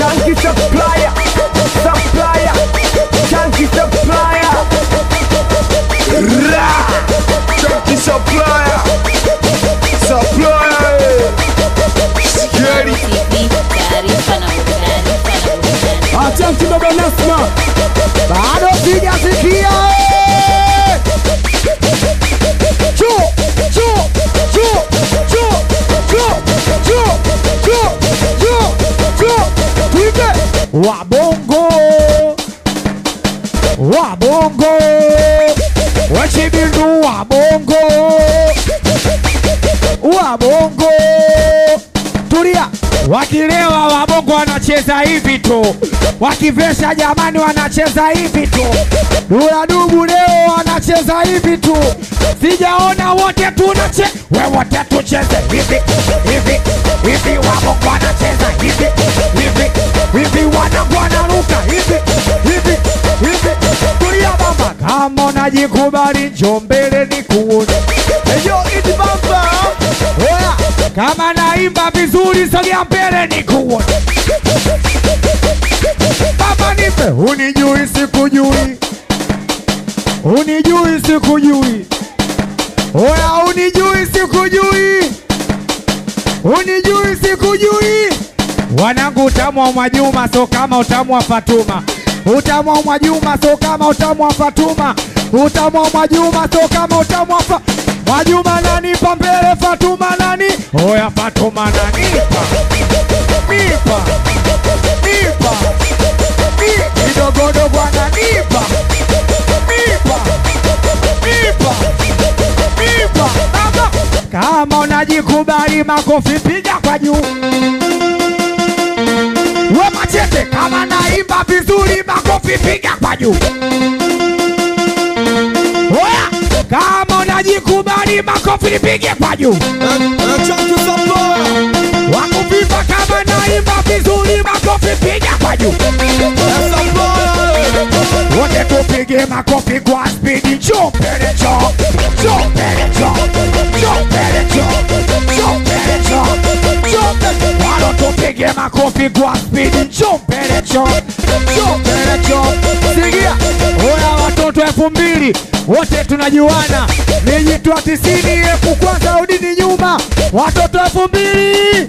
Chunky supplier, supplier, chunky supplier. Chunky supplier, supplier. Scary. Chunky baba Nasma, bado sijasikia. Wabongo, wabongo, wachibindu wabongo, wabongo. Tulia, wakilewa wabongo wanacheza hivi tu, wakivesha jamani wanacheza hivi tu, Dula Dubu leo wanacheza hivi tu, sijaona wote tunache, we wote tucheze hivi hivi hivi, wabongo wanacheza hivi hivi hivi, wanaruka hivi hivi hivi. Tulia baba, kama unajikubali njoo mbele nikuone. Eyo iti baba, oya, kama naimba vizuri sogea mbele nikuone. Baba nipe, unijui sikujui, unijui sikujui, oya unijui sikujui, unijui sikujui. Wanangu utamu wa Mwajuma so kama utamu wa Fatuma, utamu wa Mwajuma so kama utamu wa Fatuma, utamu wa Mwajuma so kama utamu wa Mwajuma nanipa mbele, Fatuma nani? Oya Fatuma nanipa, nipa, nipa, kidogodogo ananipa, nipa, nipa, nipa. Baba, kama unajikubali makofi piga kwa juu. We Machete, kama naimba vizuri makofi piga kwa juu. Oya, kama unajikubali makofi nipige kwa juu. Chunky supplier, Wakupipa kama naimba vizuri makofi piga kwa juu. Wote tupige makofi kwa speedi. Chopere chop, chopere chop, chopere chop, chopere chop, chopere. Walo tupige makofi kwa speedi. Chopere chop, chopere chop. Sigia, oya watoto 2000 wote tunajuana. Nijitua 90 efu kwanza udini nyuma. Watoto 2000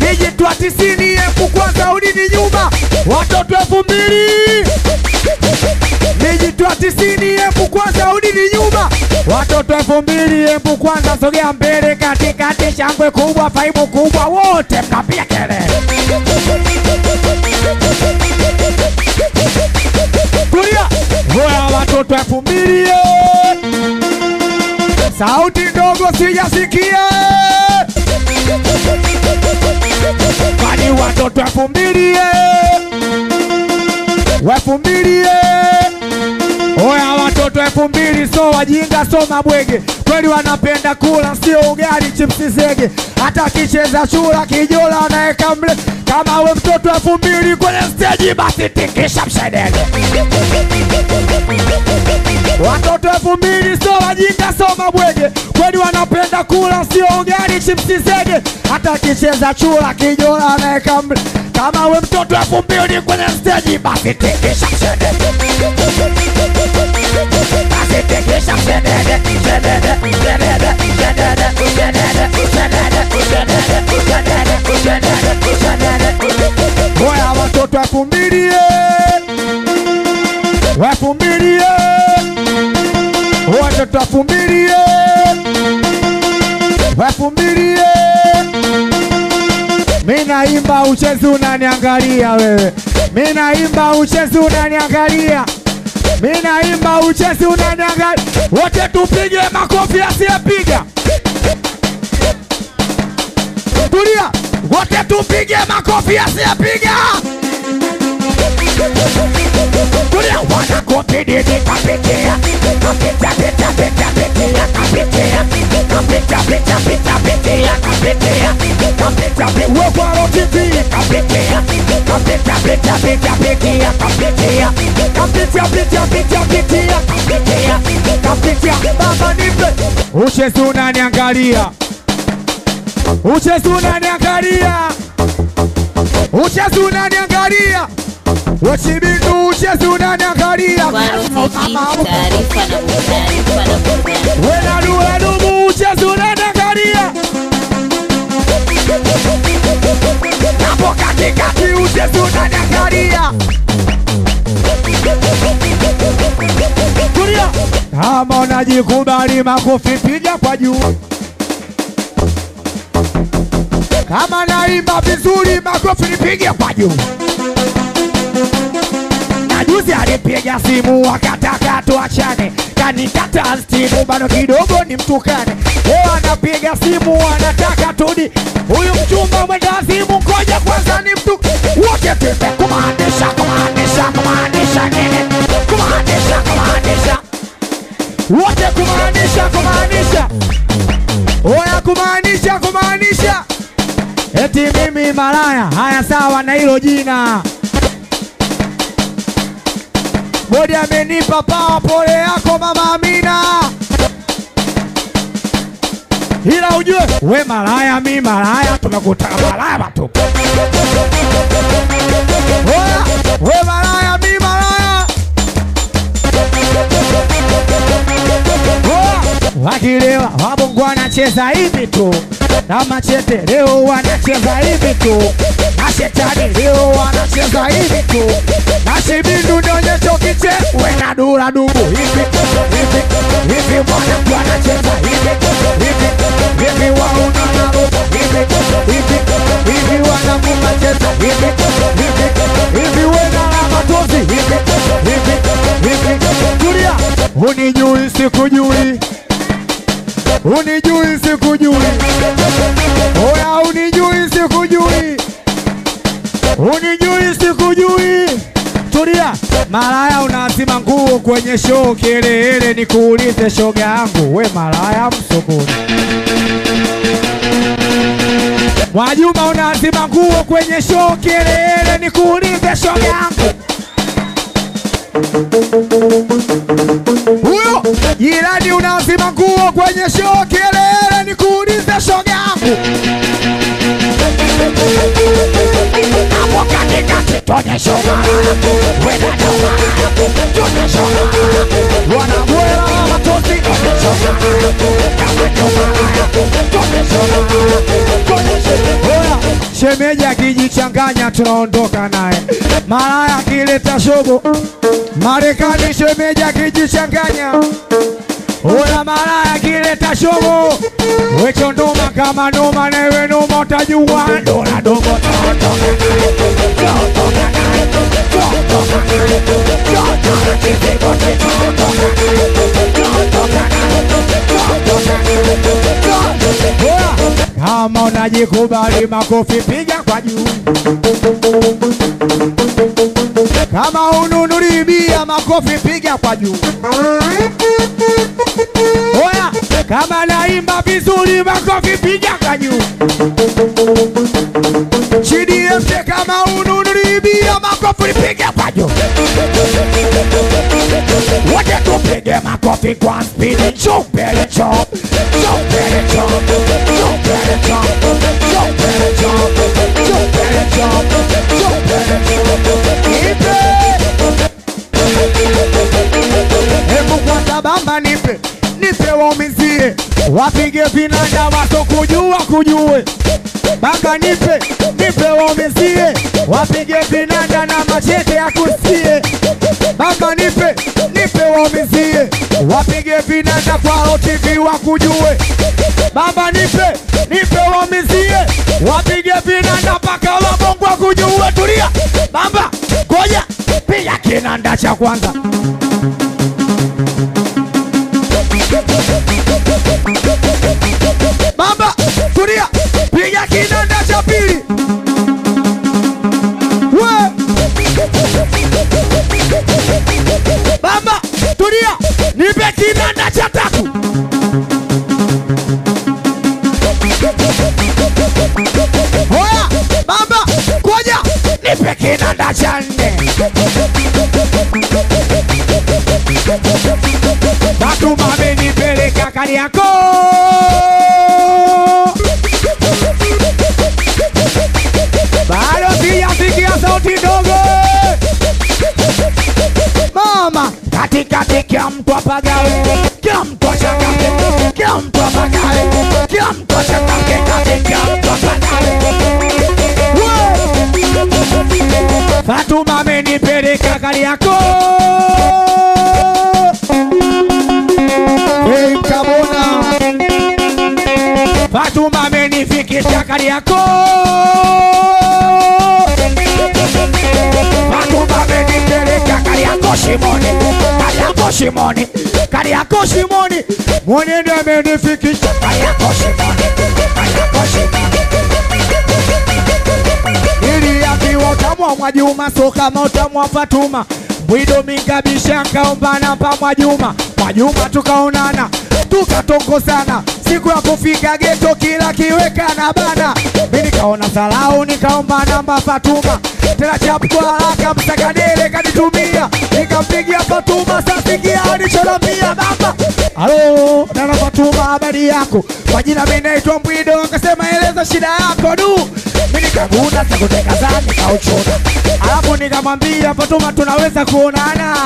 nijitua 90 efu kwanza udini nyuma. Watoto 2000 nijitua 90 efu kwanza udini nyuma. Watoto 2000 efu kwanza sogea mbele katikati, shangwe kubwa, faibu kubwa, wote mnapiga kelele. Kulia, oya watoto 2000 sauti ndogo sijasikia. Kwani watoto 2000 2000. Oya watoto 2000 so wajinga so mabwege, kweli wanapenda kula sio ugali chipsi zege, hata kicheza chura kijola anaeka mle. Kama we mtoto 2000 kwenye stage basi tikisha mshedege. Watoto 2000 so wajinga so mabwege, kweli wanapenda kula sio ugali chipsi zege, hata kicheza chura kijola anaeka mle. Kama we mtoto 2000 kwenye stage basi tikisha mshedege. Basi tikisha mshedege, mshedege, mshedege, mshedege, mshedege, mshedege, mshedege, mshedege. Oya watoto 2000 2000, watoto 2000 2000. Mina imba uchezi unaniangalia wewe, mina imba uchezi unaniangalia, mina imba uchezi unaniangalia. Wote tupige makofi asiyepiga. Tulia, wote tupige makofi asiyepiga. Tulia, wanakopi didi kapitia, kapita pita pita pitia, kapitia, kapita pita pita pitia, kapitia, kapita pita waparo pitia, kapitia, kapita pita pita pitia, kapitia, kapita pita pita pitia, kapitia, kapita. Baba nipe uchezi unaniangalia, uchezi unaniangalia. Uchezi unaniangalia Wachibindu uchezi unaniangalia Wena dula dumu uchezi unaniangalia Napo katikati uchezi unaniangalia Tulia Kama unajikubali makofi piga kwa juu Kama naimba vizuri makofi nipige kwa juu Na juzi alipiga simu wakataka tuachane Kanikata stimu bado kidogo ni mtukane Leo anapiga simu anataka tudi Huyu mchumba mwenda simu ngoja kwanza ni mtu Wote tupe kumaanisha nini Kumaanisha Wote kumaanisha Oya kumaanisha Eti mimi malaya, haya sawa na hilo jina Bodi amenipa pawa pole yako mama Amina Ila ujue, we malaya mi malaya, tumekutana malaya batu Oya, we malaya mi malaya Oya, wakilewa, wabongo wanacheza hivi tu Na machete leo wanacheza hivi tu Na shetani leo wanacheza hivi tu Na shibindu nyonyecho kiche Wena dura dubu hivi mwanangu wanacheza hivi wauna na roba hivi wanangu macheza hivi wena la matozi hivi Tulia unijui sikujui Unijui sikujui Oya unijui sikujui Unijui sikujui Tulia Malaya unazima nguo kwenye show Kielele nikuulize shoga yangu We malaya msokoni Mwajuma unazima nguo kwenye show Kielele nikuulize shoga yangu Huyo jirani unazima nguo kwenye show Kielele nikuulize shoga yangu Hapo katikati tonye shoga Wena shoga Tonye shoga Wanabwela matosi tonye shoga Tonye shoga Oya shemeji akijichanganya tunaondoka naye Malaya kileta shobo Marekani shemeji akijichanganya Oya malaya kileta shobo Wecho ndoma kama noma newe noma utajua Ndona domo Kama unajikubali makofi piga kwa juu Kama ununuribia makofi piga kwa juu Oya kama naimba vizuri makofi piga kwa juu CDMT kama ununuribia makofi piga kwa juu Wote tupige makofi kwa spidi Chupele chop Chupele chop Chupele chop Chupele chop Chupele chop Chupele chop Nipe Hebu kwanza bamba nipe Nipe waumizie Wapige vinanda waso kujue Banga nipe waumizie Wapige vinanda na machete ya kusie Banga nipe waumizie Wapige vinanda kwa TV wakujue Baba nipe waumizie Wapige vinanda paka wabongo wakujue Tulia Bamba ngoja piga kinanda cha kwanza Baba tulia piga kinanda cha pili Baba tulia nipe kinanda cha tatu Oya baba ngoja nipe kinanda cha nne kati, kila mtu apagawe, kila mtu achangamke, kila mtu apagawe, kila mtu achangamke kati, kila mtu apagawe. Fatuma amenipeleka Kariakoo. Hey Mkabona, Fatuma amenifikisha Kariakoo. Fatuma amenipeleka Kariakoo Shimoni, Kariakoo Shimoni, Kariakoo Shimoni. Mwenendo amenifikisha Kariakoo Shimoni, Kariakoo Shimoni. Niliambiwa utamwa Mwajuma so kama utamwa Fatuma. Bwido mingabisha kaombana pa Mwajuma. Mwajuma tukaonana, tukatongozana. Siku ya kufika geto kila kiweka na bana. Mimi nikaona salau nikaomba namba Fatuma. Tena chapu kwa haraka msakadele kanitumia. Nikampigia Fatuma safikia alichonambia baba. Halo, dada Fatuma habari yako? Kwa jina mimi naitwa Bwido. Akasema eleza shida yako du. Mimi nikaguna sikuteka zani kauchona. Alafu nikamwambia Fatuma tunaweza kuonana.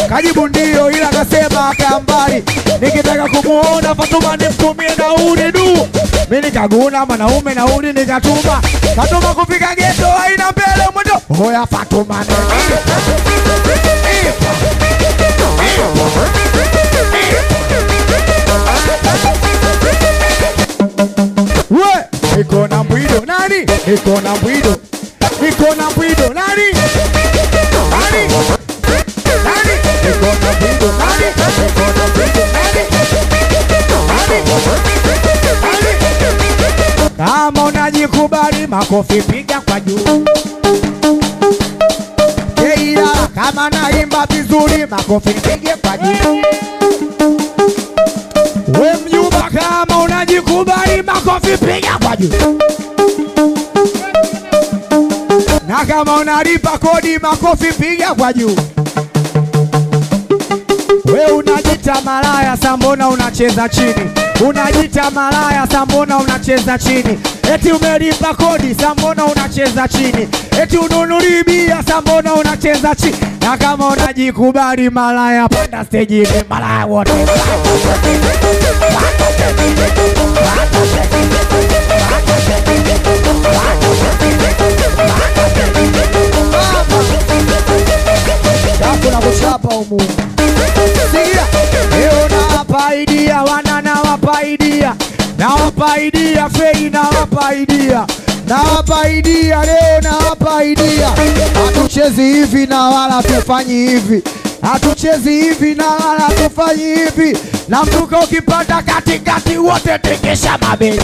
Kajibu ndio ila akasema akambali. Nikitaka kumuona Fatuma nimtumie nauli du. Mimi nikaguna mwanaume nauli nikatuma. Fatuma kufika geto haina mbele mwendo. Hoya Fatuma we niko na Bwido nani? Niko na Bwido. Niko na Bwido nani? Nani? Nani? Niko na Bwido nani? Niko na Bwido nani? Nani? Kama unajikubali makofi piga kwa juu. Keila kama naimba vizuri makofi piga kwa juu. We mnyumba kama unajikubali makofi piga kwa juu. Na kama unalipa kodi makofi piga kwa juu. We unajita malaya sambona unacheza chini. Unajita malaya sambona unacheza chini. Eti umelipa kodi sambona unacheza chini. Eti ununuli bia sambona unacheza chini. Na kama unajikubali malaya panda stage ni malaya wote. Chapu na kuchapa umu. Sikia, leo nawapa idea, wana nawapa idea. Nawapa idea, Fei nawapa idea. Nawapa idea, leo nawapa idea. Hatuchezi hivi na wala tufanyi hivi. Hatuchezi hivi na wala tufanyi hivi. Na mtuka ukipanda katikati wote tekesha mabeli.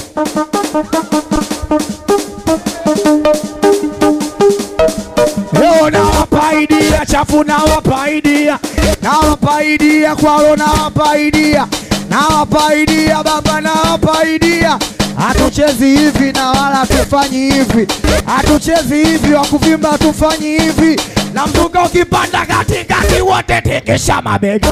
Leo nawapa idea, chafu nawapa idea. Nawapa idea, kwalo nawapa idea. Nawapa idea, baba nawapa idea. Hatuchezi hivi na wala tufanyi hivi. Hatuchezi hivi wakuvimba tufanyi hivi. Na mtuka ukipanda katikati wote tekesha mabegi.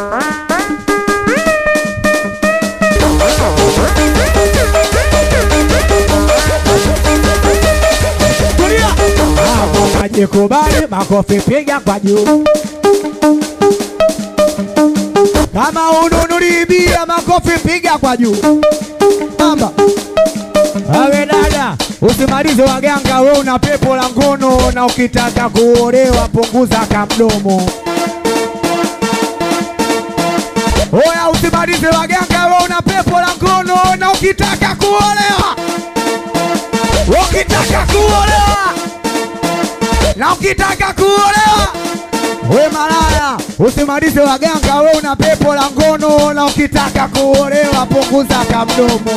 Tulia. Kama unajikubali makofi piga kwa juu. Kama ununulibia makofi piga kwa juu. Mamba. Awe dada, usimalize waganga we una pepo la ngono. Na ukitaka kuolewa punguza kamdomo. Oya usimalize waganga we una pepo la ngono. Na ukitaka kuolewa, ukitaka kuolewa, na ukitaka kuolewa, we malaya usimalize waganga we una pepo la ngono. Na ukitaka kuolewa punguza kamdomo.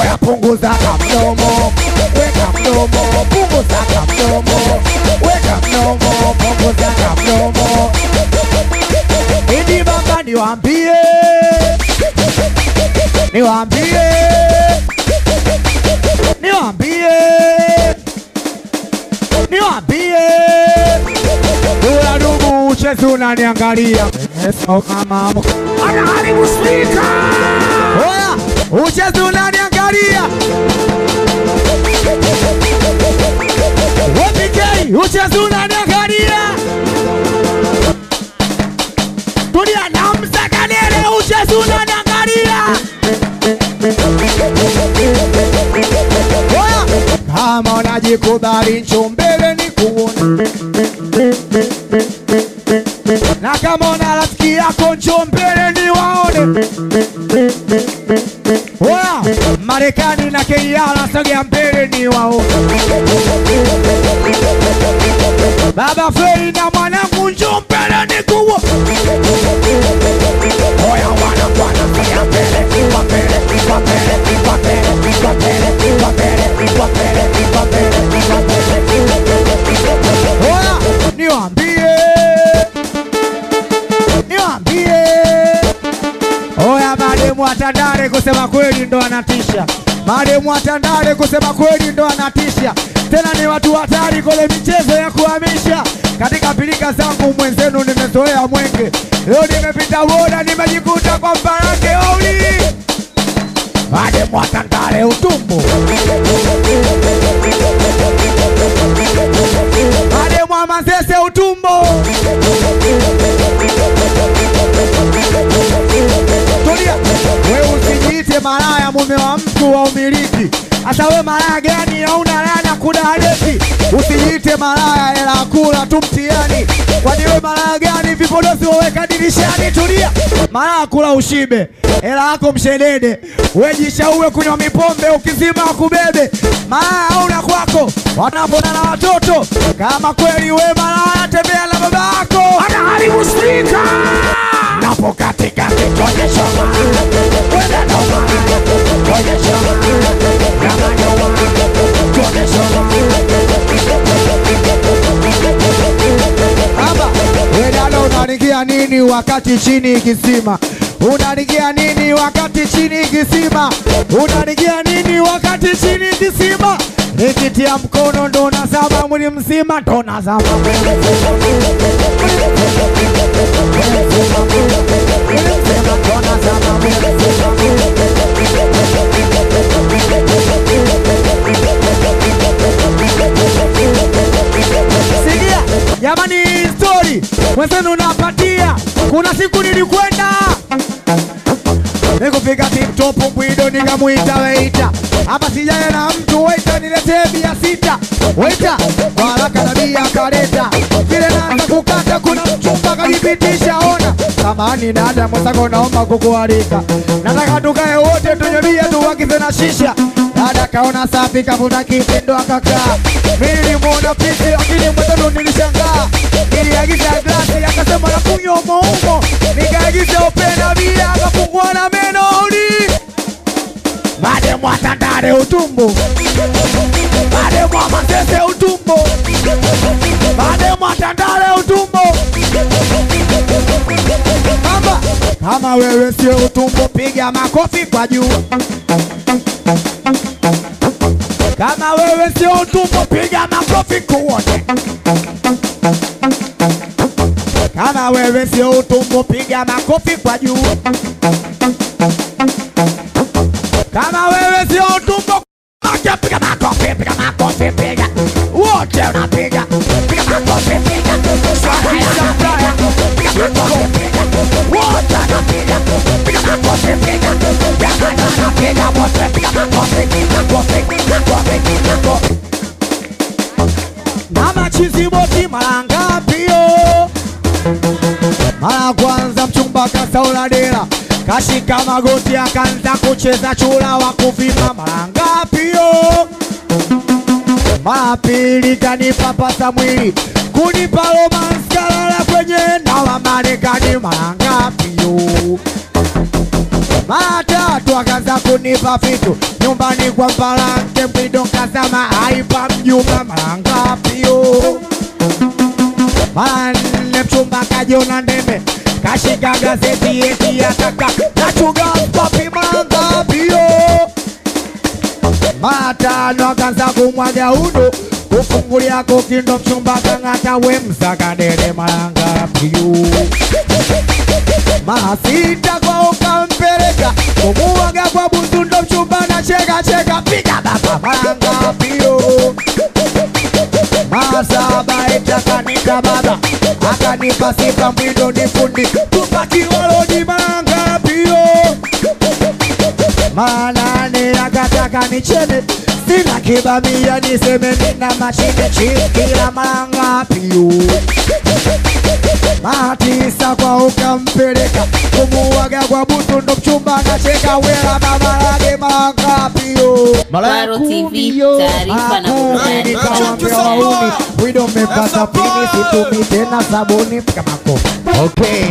Oya punguza kamdomo. Weka mdomo. Punguza kamdomo. Weka mdomo. Punguza kamdomo. Idi baba niwaambie. Niwaambie. Niwaambie. Niwaambie. Ula ndugu uchezi unaniangalia. Kama anaharibu speaker. Oya uchezi unaniangalia. Wapikei uchezi unaniangalia. kama unajikubali njoo mbele nikuone, na kama una rafiki yako njoo mbele niwaone. Oya, Marekani na KR sogea mbele niwaone. Baba Fei na mwanangu njoo mbele nikuone. Oya wana sogea mbele, kwa mbele, kwa mbele, kwa mbele, kwa mbele, kwa mbele, kwa mbele, kwa mbele, kwa mbele. Oya, niwaambie. Oya, mademu wa Tandale kusema kweli ndo anatisha. Mademu wa Tandale kusema kweli ndo anatisha. Tena ni watu hatari kwenye michezo ya kuhamisha. Katika pilika zangu mwenzenu nimezoea mwenge. Leo nimepita boda nimejikuta kwa Mbarake Oli. Mademu wa Tandale utumbo. Mademu wa Manzese utumbo. Tulia, wewe usijiite malaya mume wa mtu wa umiliki. Hata wewe malaya gani hauna lana kuna hadithi. Usijiite malaya hela kula tu mtiani. Kwani wewe malaya gani vipodozi waweka dirishani? Tulia, malaya kula ushibe. Hela yako mshedede. Wewe jishaue kunywa mipombe ukizima kubebe. Malaya hauna kwako. Wanapona na watoto. Kama kweli wewe malaya tembea na baba yako. Anaharibu stika. Napo katika kwenye shoma. Kwenda noma. Kwenye shoma. Kama noma. Kwenye shoma. Aba, wedalo unanigia nini wakati chini kisima? Unanigia nini wakati chini kisima? Unanigia nini wakati chini kisima? Nikitia mkono ndo nazama mwili mzima, ndo nazama mwili mzima, ndo nazama mwili mzima. Sikia, jamani story, mwenzenu unapatia. Kuna siku nilikwenda nikufika TikTok mbwido nikamuita waiter. Hapa sijaye na mtu waiter niletee bia 6. Waiter, kwa haraka na bia kaleta. Kile naanza kukata kuna mchumba kajipitisha ona. Samahani dada mwenzako naomba kukualika. Nataka tukae wote tunywe bia tuwakize na shisha. Dada kaona safi kavuta kiti ndo akakaa. Mimi nilimuona pisi lakini mwenzenu nilishangaa. Niliagiza glasi akasema na kunywa umo. Nikaagiza opena bia akafungua na meno uli. Mademu wa Tandale utumbo. Mademu wa Manzese utumbo. Mademu wa Tandale utumbo. Kama wewe sio utumbo piga makofi kwa juu. Kama wewe sio utumbo piga makofi kuone. Kama wewe sio utumbo piga makofi kwa juu. Kama wewe sio utumbo piga makofi, piga makofi, piga. Wote unapiga. Piga makofi, piga. Swala ya Playa. Piga makofi, piga. Wote unapiga. Piga makofi, piga. Jamani unapiga wote piga makofi, makofi, makofi, makofi. Mama Chiziboti mara ngapi yo? Mara kwanza mchumba kasaula dela. Kashika magoti akaanza kucheza chula wa kuvima mara ngapi yo? Mara pili kanipapasa mwili kunipa romance kalala kwenye nawa Marekani mara ngapi yo? Mara tatu akaanza kunipa vitu nyumbani kwa Mpalange mpido kazama haipa mjumba mara ngapi yo? Mara nne mchumba kajiona ndeme kashika gazeti eti ya kaka nachuga papi mara ngapi yo? Mara tano akaanza kumwaga udo kufungulia kokindo mchumba kangata we msakadere mara ngapi yo? Mara sita kwa ukampeleka kumuaga kwa bundundo mchumba na cheka cheka piga baba mara ngapi yo? Mara saba itakanika baba akanipa sifa mwindo nifundi tupaki walodi mara ngapi yo? Mara nane akataka nichene sina kibamia niseme nina mashine chip kila mara ngapi yo. Matisa kwa ukampeleka kumuaga kwa butu ndo mchumba anacheka wela mama lake mangapi yo. Kwaro TV, taarifa na burudani. Wido mmepata pini situmi tena sabuni kamako. Okay.